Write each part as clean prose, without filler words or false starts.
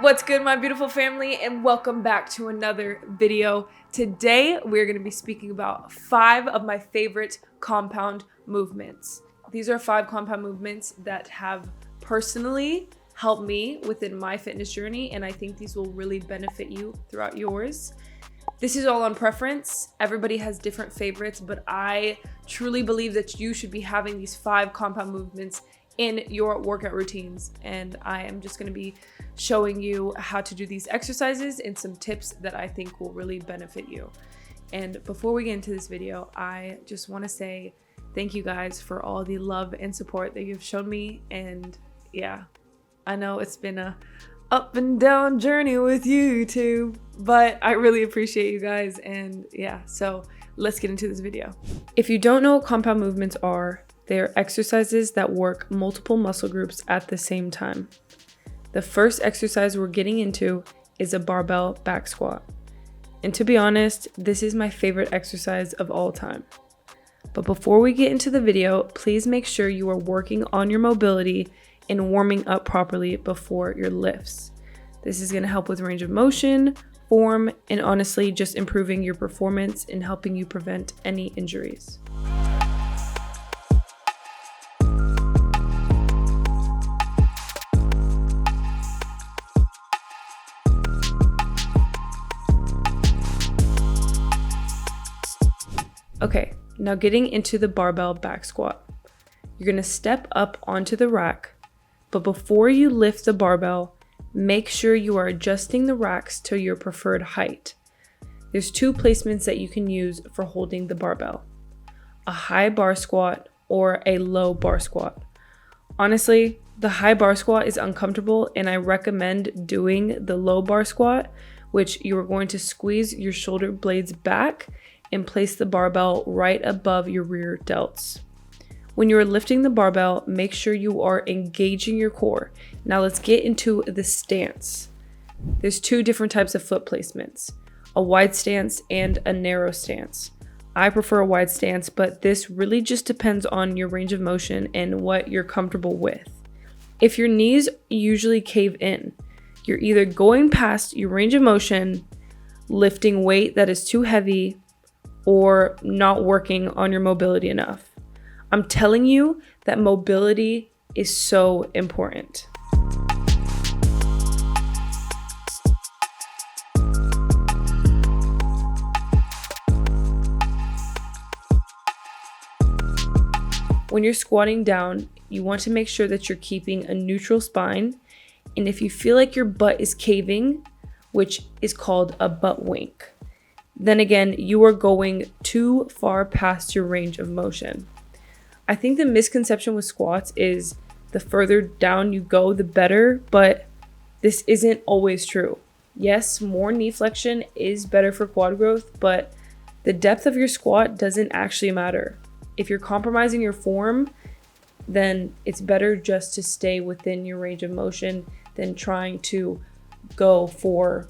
What's good, my beautiful family, and welcome back to another video. Today we're going to be speaking about 5 of my favorite compound movements. These are 5 compound movements that have personally helped me within my fitness journey, and I think these will really benefit you throughout yours. This is all on preference. Everybody has different favorites, but I truly believe that you should be having these 5 compound movements in your workout routines, and I am just going to be showing you how to do these exercises and some tips that I think will really benefit you. And before we get into this video, I just want to say thank you guys for all the love and support that you've shown me. And yeah, I know it's been a up and down journey with YouTube, but I really appreciate you guys. And yeah, so let's get into this video. If you don't know what compound movements are, they are exercises that work multiple muscle groups at the same time. The first exercise we're getting into is a barbell back squat. And to be honest, this is my favorite exercise of all time. But before we get into the video, please make sure you are working on your mobility and warming up properly before your lifts. This is going to help with range of motion, form, and honestly just improving your performance and helping you prevent any injuries. Okay, now getting into the barbell back squat. You're going to step up onto the rack, but before you lift the barbell, make sure you are adjusting the racks to your preferred height. There's 2 placements that you can use for holding the barbell: a high bar squat or a low bar squat. Honestly, the high bar squat is uncomfortable, and I recommend doing the low bar squat, which you are going to squeeze your shoulder blades back and place the barbell right above your rear delts. When you are lifting the barbell, make sure you are engaging your core. Now let's get into the stance. There's 2 different types of foot placements: a wide stance and a narrow stance. I prefer a wide stance, but this really just depends on your range of motion and what you're comfortable with. If your knees usually cave in, you're either going past your range of motion, lifting weight that is too heavy, or not working on your mobility enough. I'm telling you that mobility is so important. When you're squatting down, you want to make sure that you're keeping a neutral spine, and if you feel like your butt is caving, which is called a butt wink, then again, you are going too far past your range of motion. I think the misconception with squats is the further down you go, the better, but this isn't always true. Yes, more knee flexion is better for quad growth, but the depth of your squat doesn't actually matter. If you're compromising your form, then it's better just to stay within your range of motion than trying to go for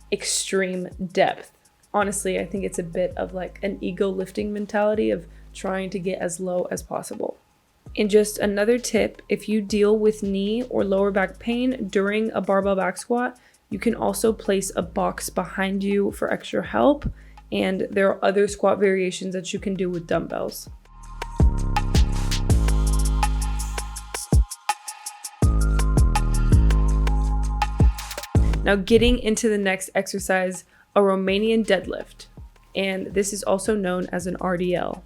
extreme depth. Honestly, I think it's a bit of like an ego lifting mentality of trying to get as low as possible. And just another tip, if you deal with knee or lower back pain during a barbell back squat, you can also place a box behind you for extra help. And there are other squat variations that you can do with dumbbells. Now getting into the next exercise, a Romanian deadlift, and this is also known as an RDL.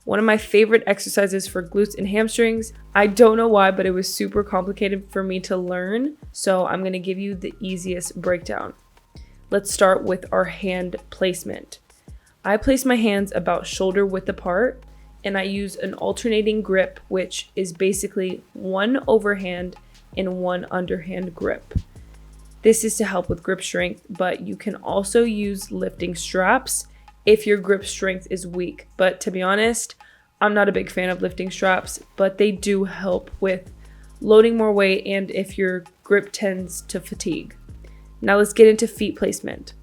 One of my favorite exercises for glutes and hamstrings. I don't know why, but it was super complicated for me to learn, so I'm going to give you the easiest breakdown. Let's start with our hand placement. I place my hands about shoulder width apart, and I use an alternating grip, which is basically one overhand and one underhand grip. This is to help with grip strength, but you can also use lifting straps if your grip strength is weak. But to be honest, I'm not a big fan of lifting straps, but they do help with loading more weight and if your grip tends to fatigue. Now let's get into feet placement.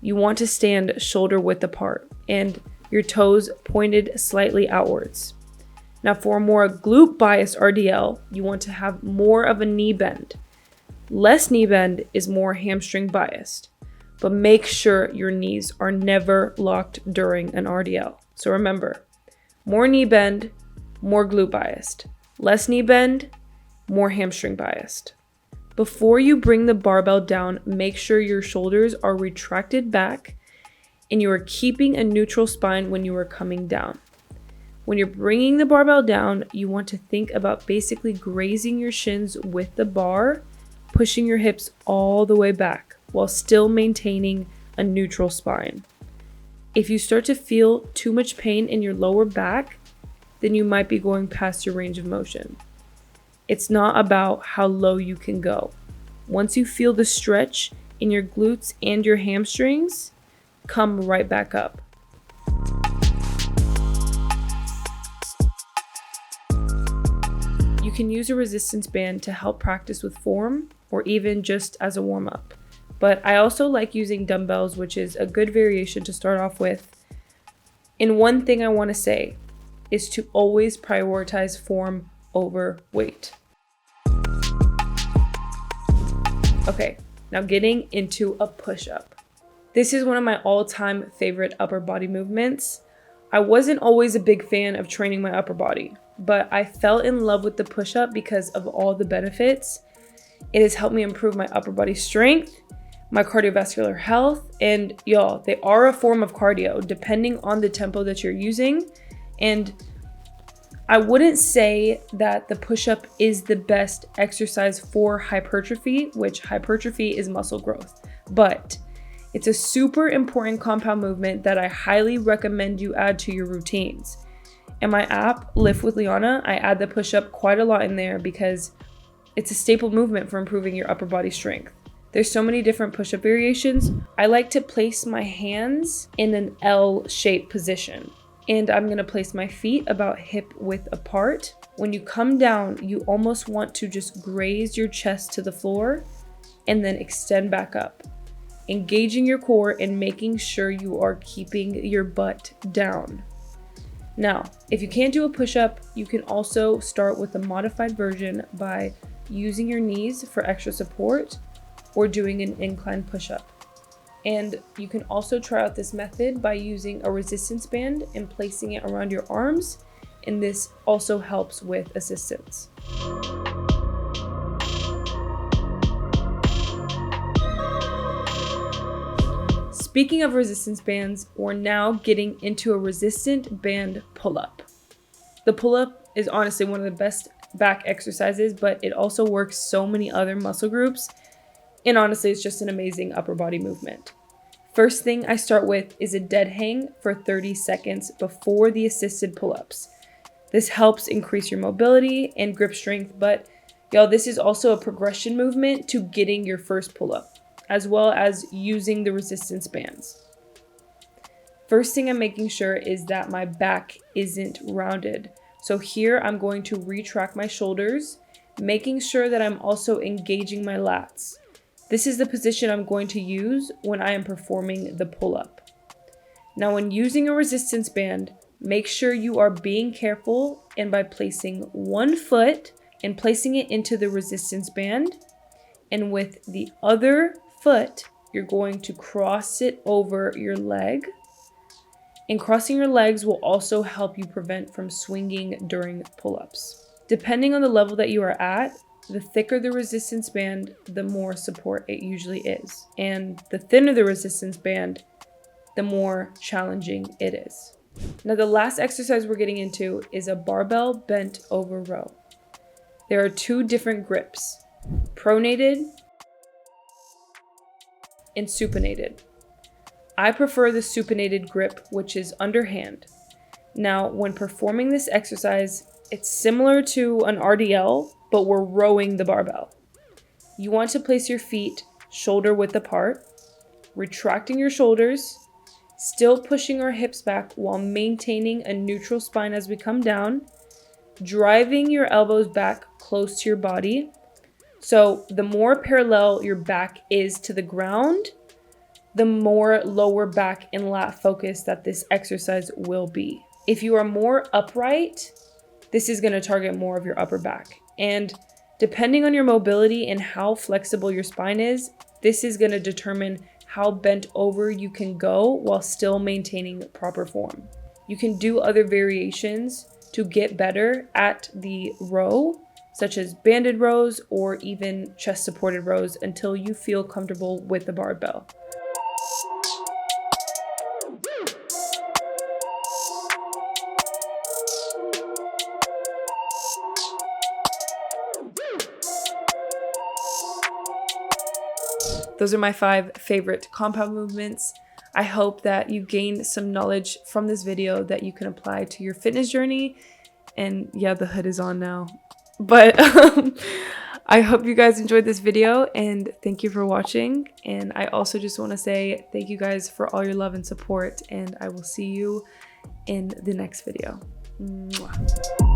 You want to stand shoulder width apart and your toes pointed slightly outwards. Now for a more glute biased RDL, you want to have more of a knee bend. Less knee bend is more hamstring biased, but make sure your knees are never locked during an RDL. So remember, more knee bend, more glute biased. Less knee bend, more hamstring biased. Before you bring the barbell down, make sure your shoulders are retracted back and you are keeping a neutral spine when you are coming down. When you're bringing the barbell down, you want to think about basically grazing your shins with the bar, pushing your hips all the way back while still maintaining a neutral spine. If you start to feel too much pain in your lower back, then you might be going past your range of motion. It's not about how low you can go. Once you feel the stretch in your glutes and your hamstrings, come right back up. You can use a resistance band to help practice with form or even just as a warm-up. But I also like using dumbbells, which is a good variation to start off with. And one thing I want to say is to always prioritize form over weight. Okay, now getting into a push-up. This is one of my all-time favorite upper body movements. I wasn't always a big fan of training my upper body, but I fell in love with the push-up because of all the benefits. It has helped me improve my upper body strength, my cardiovascular health, and y'all, they are a form of cardio depending on the tempo that you're using. And I wouldn't say that the push-up is the best exercise for hypertrophy, which hypertrophy is muscle growth, but it's a super important compound movement that I highly recommend you add to your routines. In my app, Lift with Leana, I add the push-up quite a lot in there because it's a staple movement for improving your upper body strength. There's so many different push-up variations. I like to place my hands in an L-shaped position, and I'm gonna place my feet about hip width apart. When you come down, you almost want to just graze your chest to the floor and then extend back up, engaging your core and making sure you are keeping your butt down. Now, if you can't do a push-up, you can also start with a modified version by using your knees for extra support or doing an incline push-up. And you can also try out this method by using a resistance band and placing it around your arms, and this also helps with assistance. Speaking of resistance bands, we're now getting into a resistant band pull-up. The pull-up is honestly one of the best back exercises, but it also works so many other muscle groups. And honestly, it's just an amazing upper body movement. First thing I start with is a dead hang for 30 seconds before the assisted pull-ups. This helps increase your mobility and grip strength, but y'all, this is also a progression movement to getting your first pull-up, as well as using the resistance bands. First thing I'm making sure is that my back isn't rounded. So here I'm going to retract my shoulders, making sure that I'm also engaging my lats. This is the position I'm going to use when I am performing the pull-up. Now, when using a resistance band, make sure you are being careful, and by placing one foot and placing it into the resistance band, and with the other foot, you're going to cross it over your leg. And crossing your legs will also help you prevent from swinging during pull-ups. Depending on the level that you are at, the thicker the resistance band, the more support it usually is. And the thinner the resistance band, the more challenging it is. Now, the last exercise we're getting into is a barbell bent over row. There are two different grips, pronated and supinated. I prefer the supinated grip, which is underhand. Now, when performing this exercise, it's similar to an RDL, but we're rowing the barbell. You want to place your feet shoulder width apart, retracting your shoulders, still pushing our hips back while maintaining a neutral spine as we come down, driving your elbows back close to your body. So the more parallel your back is to the ground, the more lower back and lat focus that this exercise will be. If you are more upright, this is going to target more of your upper back. And Depending on your mobility and how flexible your spine is, this is going to determine how bent over you can go while still maintaining proper form. You can do other variations to get better at the row, such as banded rows or even chest supported rows, until you feel comfortable with the barbell. Those are my 5 favorite compound movements. I hope that you gained some knowledge from this video that you can apply to your fitness journey. And yeah, the hood is on now. But I hope you guys enjoyed this video, and thank you for watching. And I also just want to say thank you guys for all your love and support, and I will see you in the next video. Mwah.